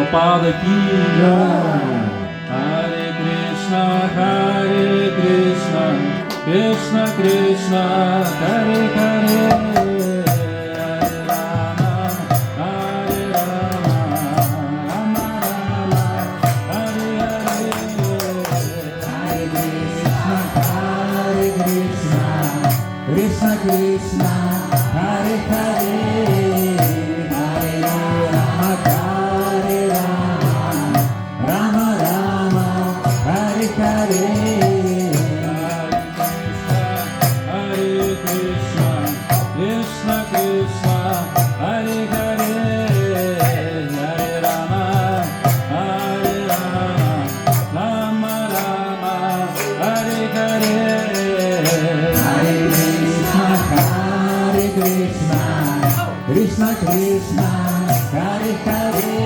Prabhupada ki jai. Hare Krishna, Krishna Krishna, Hare Hare, Hare Rama, Hare Rama, Rama Rama, Hare Hare, Hare Krishna, Krishna Krishna, Hare Hare, Hare Rama, Hare Rama, Rama Rama, Hare Hare. Krishna Krishna, Hare Hare, Hare Rama, Hare Rama, Rama Rama, Hare Hare, Hare Krishna, Krishna Krishna, Hare Hare,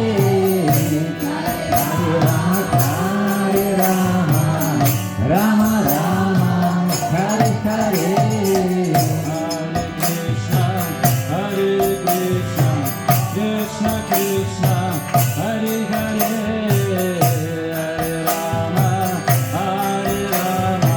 Hare Rama, Hare Rama, Rama Rama, Hare Hare. Krishna Krishna, Hare Hare, Hare Rama, Hare Rama, Rama Rama, Hare Hare, Hare Krishna, Krishna Krishna, Hare Hare, Hare Rama, Hare Rama,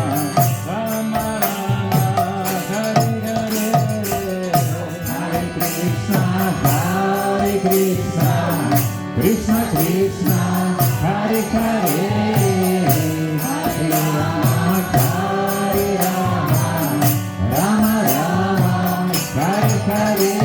Rama Rama, Hare Hare.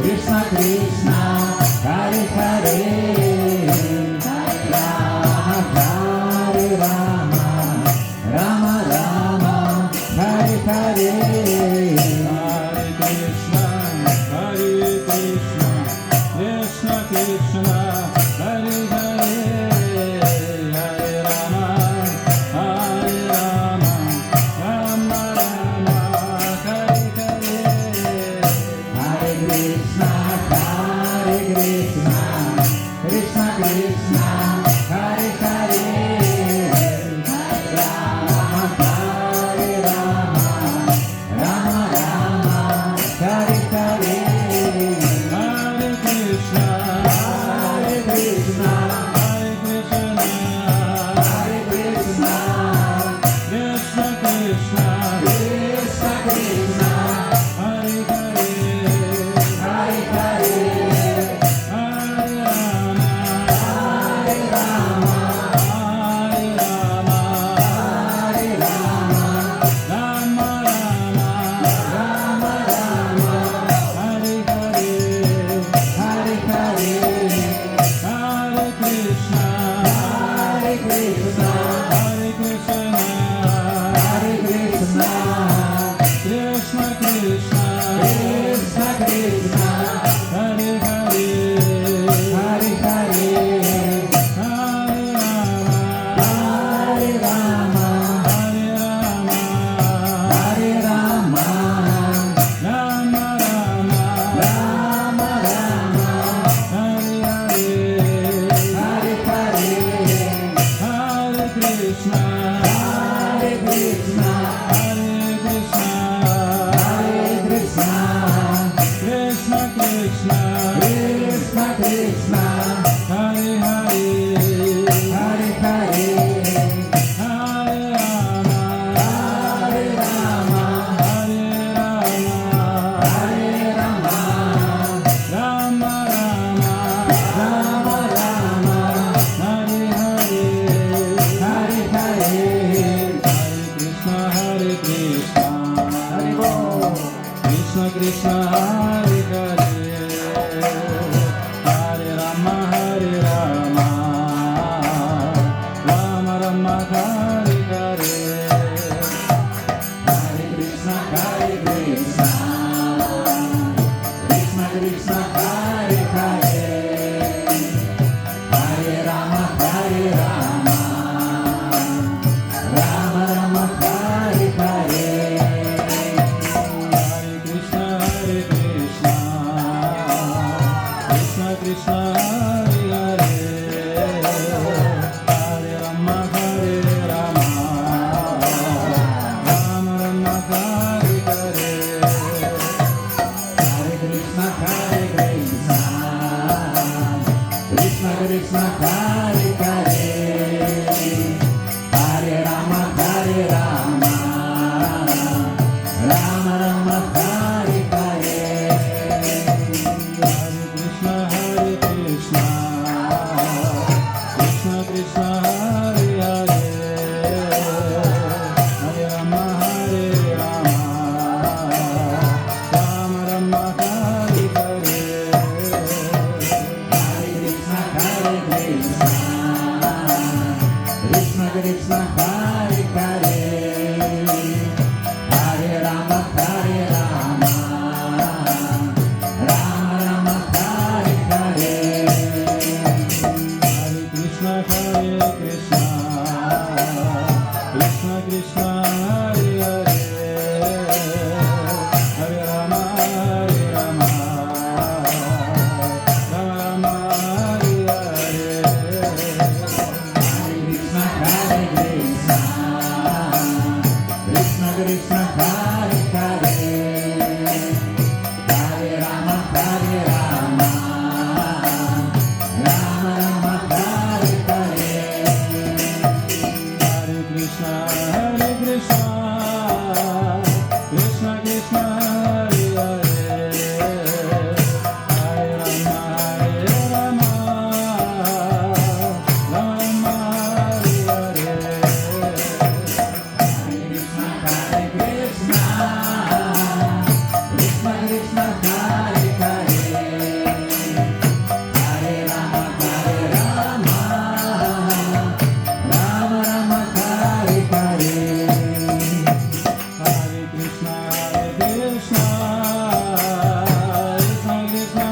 Krishna Krishna, Hare Hare, Hare Rama, Rama Rama, Hare Hare, Hare Krishna, Krishna Krishna, Hare Hare, Hare Rama, Hare Rama, Rama Rama, Hare Hare, Hare Krishna, Krishna Krishna, Hare Hare, Hare Rama, Hare Rama, Rama Rama, Hare Hare, Hare Krishna, Krishna Krishna, Krishna Krishna, Hare Hare, Hare Hare, Hare Rama, Hare Rama, Hare Rama, Hare Rama, Rama Rama, Rama Rama, Hare Hare, Hare Hare, Hare Krishna, Krishna Krishna, Krishna Krishna, Hare Hare, Hare Hare, Hare Rama, Hare Rama, Hare Rama, Rama Rama, Rama Rama, Hare Hare, Hare Hare, Hare Krishna, Krishna Krishna, Hare Hare, Hare Hare, Hare Rama, Hare Rama, Hare Rama, Rama Rama, Rama Rama, Hare Hare, Hare Hare, Hare Krishna, Hare Bol, Krishna Krishna, Hare Hare, Hare Rama, Hare Rama, Rama Krishna, Hare Hare, Hare Rama, Hare Rama, Rama Rama, Hare Hare. Hare Krishna, Krishna Krishna, Hare Hare, Hare Rama, Hare Rama, Rama Rama, Hare Hare. Hare Krishna, Krishna Krishna, Hare Hare, Hare Rama, Hare Rama, Rama Rama, Hare Hare. Hare Krishna, Krishna Krishna, Hare Hare, Hare Rama, Hare Rama, Rama Rama, Hare Hare. Hare Krishna, Krishna Krishna, Hare Hare, Hare Rama, Hare Rama, Rama Hare Hare. Hare Krishna, Krishna Krishna, Hare Hare, Hare Rama, Hare Rama, Rama Rama, Hare Hare. Hare Krishna, Krishna Krishna,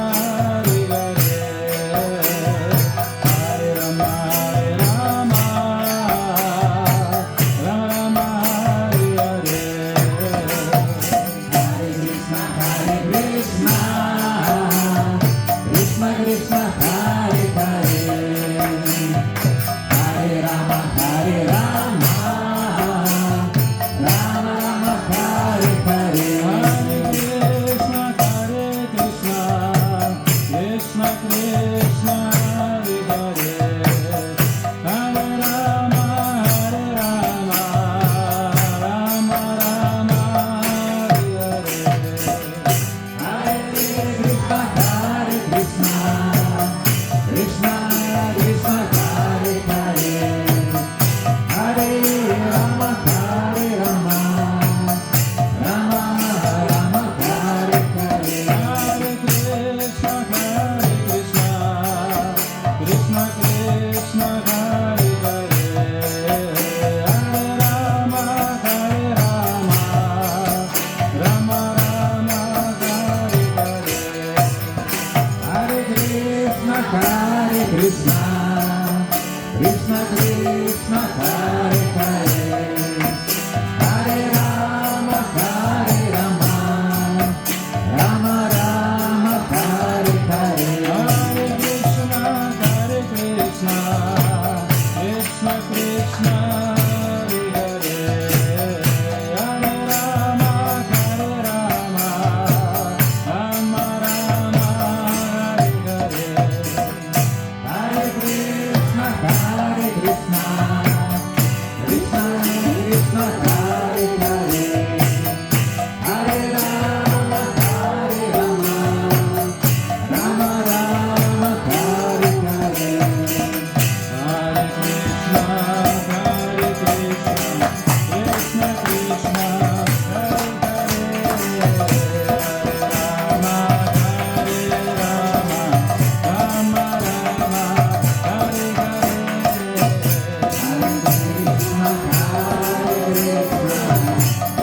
Hare Hare, Hare Rama, Hare Rama, Rama Rama, Hare Hare. Hare Krishna, Krishna Krishna, Hare Hare, Hare Rama, Hare Rama, Rama Rama, Hare Hare. Hare Krishna, Krishna Krishna, Hare Hare, Hare Rama, Hare Rama, Rama Rama, Hare Hare. Hare Krishna, Krishna Krishna, Hare Hare, Hare Rama, Hare Rama, Rama Rama, Hare Hare. Hare Krishna, Krishna Krishna, Hare Hare, Hare Rama, Hare Rama, Rama Rama, Hare Hare. Hare Krishna, Krishna Krishna, Hare Hare, Hare Rama, Hare Rama, Rama Rama, Hare Hare. Hare Krishna, Krishna Krishna, Hare Hare, Hare Rama, Hare Rama, Rama Rama, Hare Hare. Hare Krishna, Krishna Krishna, Hare Hare, Hare Rama, Hare Rama, Rama Rama, Hare Hare. Hare Krishna, Krishna Krishna, Hare Hare, Rama, Hare Rama, Rama Rama, Hare Hare.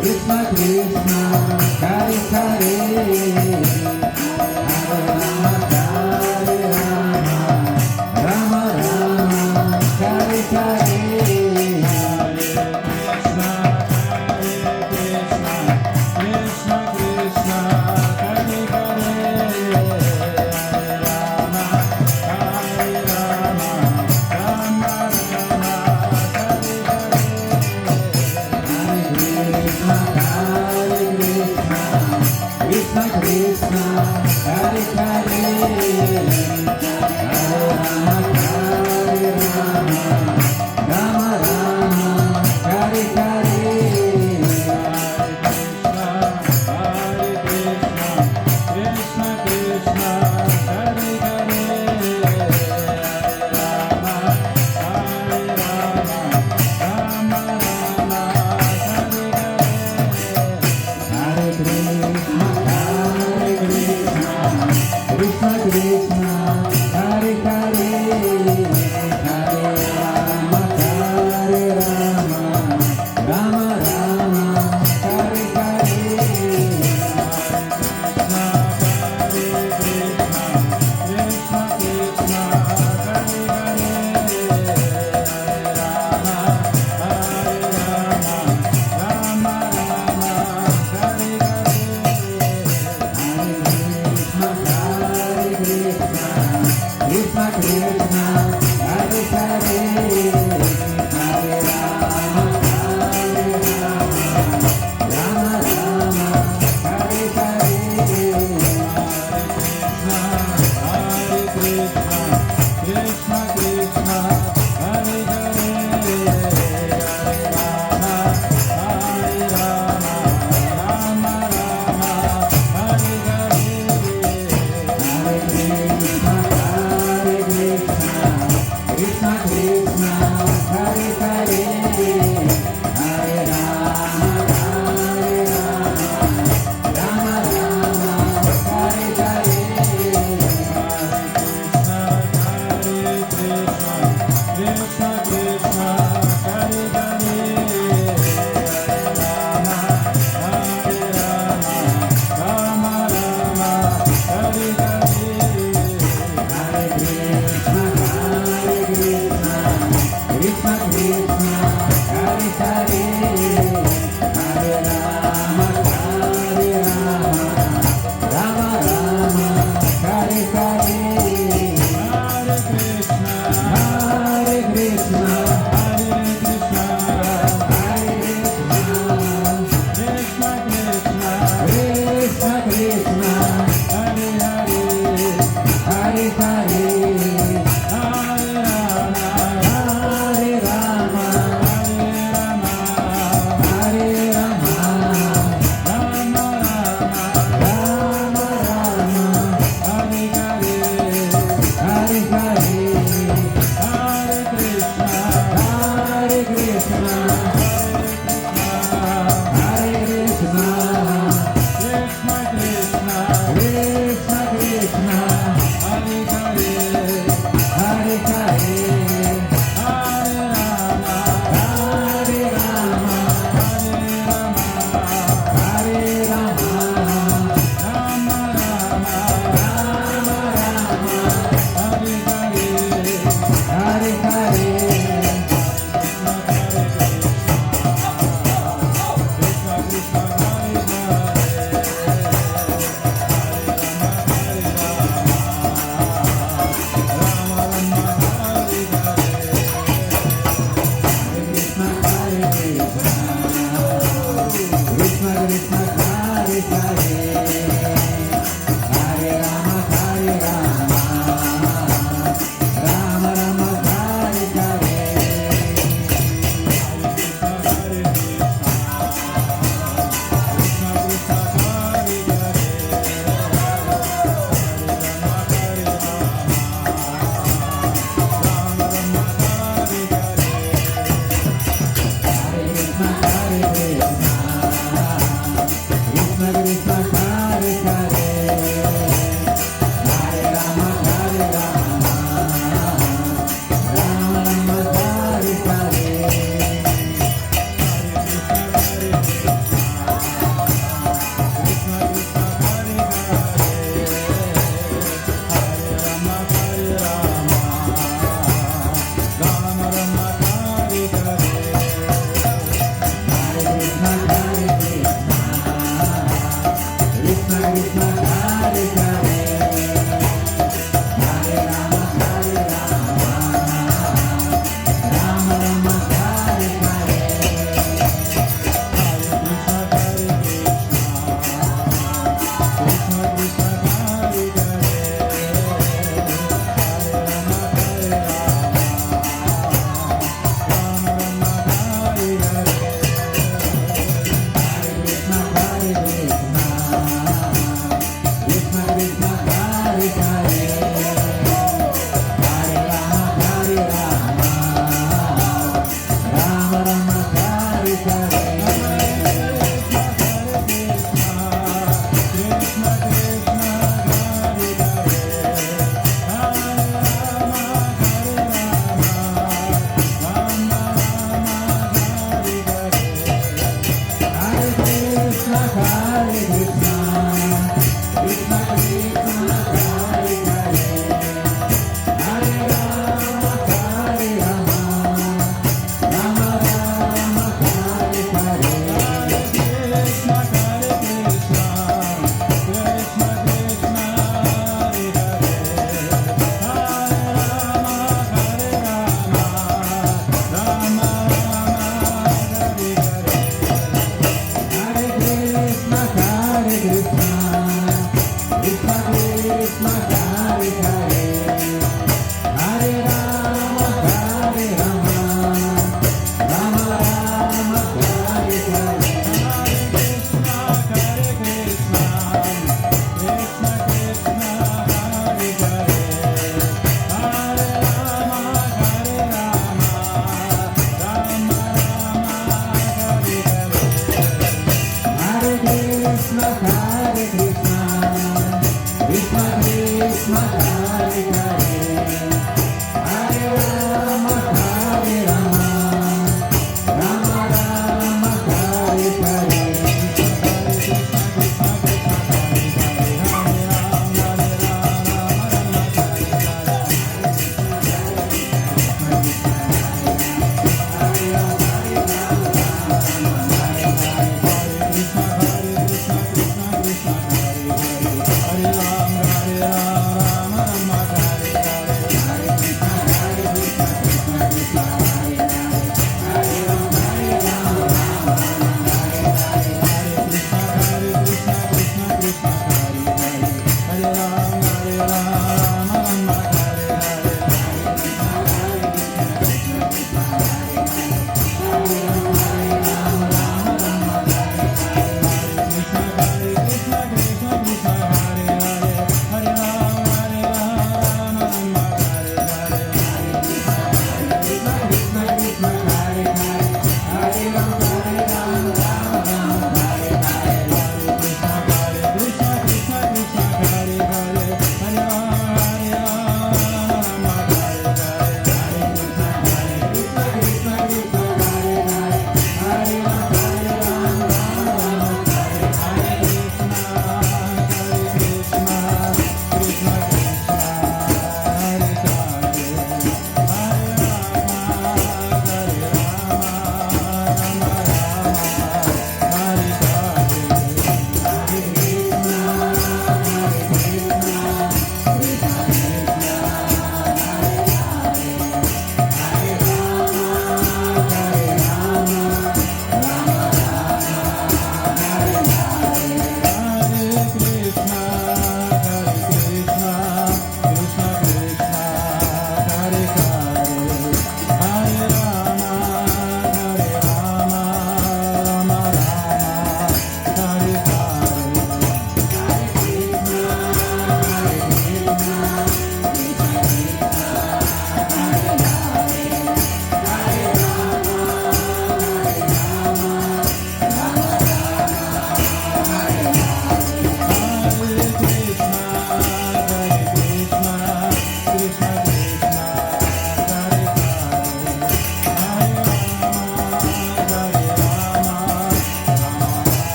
Krishna Krishna, Hare Hare, Hare Rama, Hare Rama, Rama Rama, Hare Hare. Krishna Krishna, Hare Hare, Hare Rama, Hare Rama, Rama Rama, Hare Hare. Krishna Krishna, Hare Hare, Hare Rama, Hare Rama, Rama Rama, Hare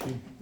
She